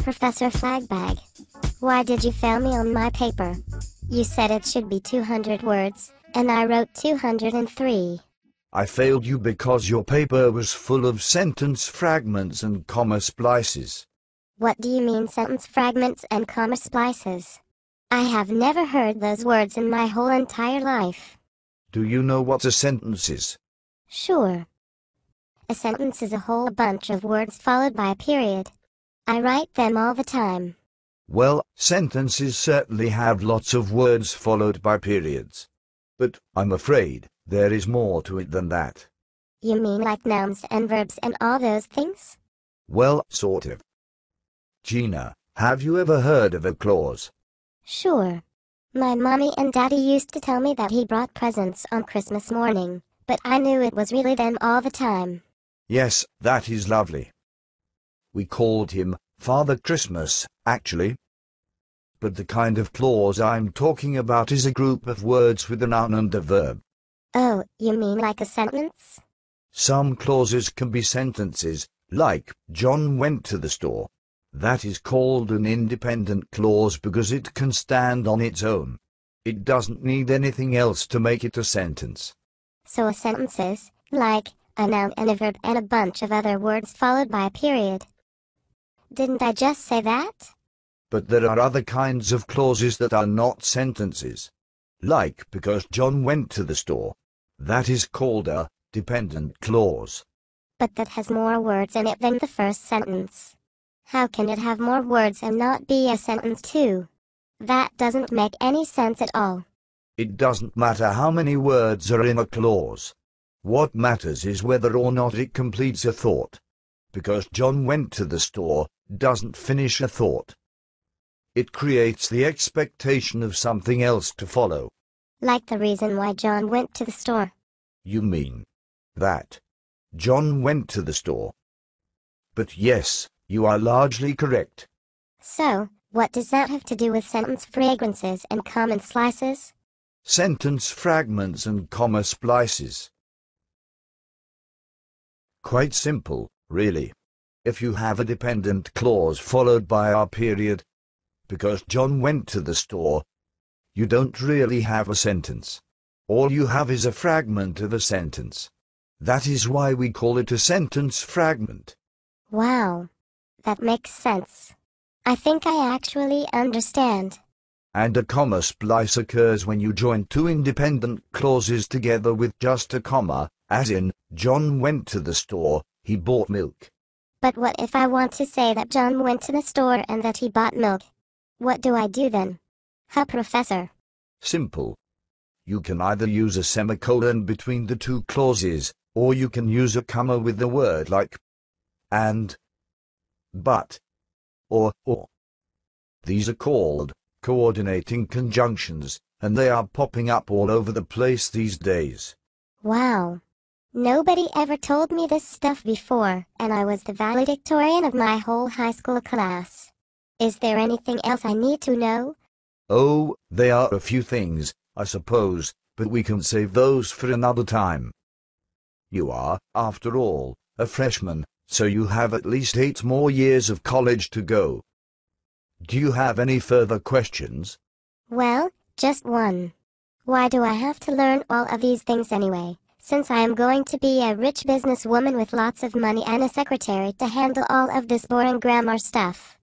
Professor Flagbag, why did you fail me on my paper? You said it should be 200 words, and I wrote 203. I failed you because your paper was full of sentence fragments and comma splices. What do you mean sentence fragments and comma splices? I have never heard those words in my whole entire life. Do you know what a sentence is? Sure. A sentence is a whole bunch of words followed by a period. I write them all the time. Well, sentences certainly have lots of words followed by periods. But I'm afraid there is more to it than that. You mean like nouns and verbs and all those things? Well, sort of. Gina, have you ever heard of a clause? Sure. My mommy and daddy used to tell me that he brought presents on Christmas morning, but I knew it was really them all the time. Yes, that is lovely. We called him Father Christmas, actually. But the kind of clause I'm talking about is a group of words with a noun and a verb. Oh, you mean like a sentence? Some clauses can be sentences, like, John went to the store. That is called an independent clause because it can stand on its own. It doesn't need anything else to make it a sentence. So a sentence is, like, a noun and a verb and a bunch of other words followed by a period. Didn't I just say that? But there are other kinds of clauses that are not sentences. Like, because John went to the store. That is called a dependent clause. But that has more words in it than the first sentence. How can it have more words and not be a sentence too? That doesn't make any sense at all. It doesn't matter how many words are in a clause. What matters is whether or not it completes a thought. Because John went to the store doesn't finish a thought. It creates the expectation of something else to follow. Like the reason why John went to the store. You mean that John went to the store. But yes, you are largely correct. So, what does that have to do with sentence fragrances and comma slices? Sentence fragments and comma splices. Quite simple, really. If you have a dependent clause followed by a period, because John went to the store, you don't really have a sentence. All you have is a fragment of a sentence. That is why we call it a sentence fragment. Wow. That makes sense. I think I actually understand. And a comma splice occurs when you join two independent clauses together with just a comma, as in, John went to the store, he bought milk. But what if I want to say that John went to the store and that he bought milk? What do I do then? Huh, Professor? Simple. You can either use a semicolon between the two clauses, or you can use a comma with a word like and, but, or. These are called coordinating conjunctions, and they are popping up all over the place these days. Wow. Nobody ever told me this stuff before, and I was the valedictorian of my whole high school class. Is there anything else I need to know? Oh, there are a few things, I suppose, but we can save those for another time. You are, after all, a freshman, so you have at least 8 more years of college to go. Do you have any further questions? Well, just one. Why do I have to learn all of these things anyway, since I am going to be a rich businesswoman with lots of money and a secretary to handle all of this boring grammar stuff?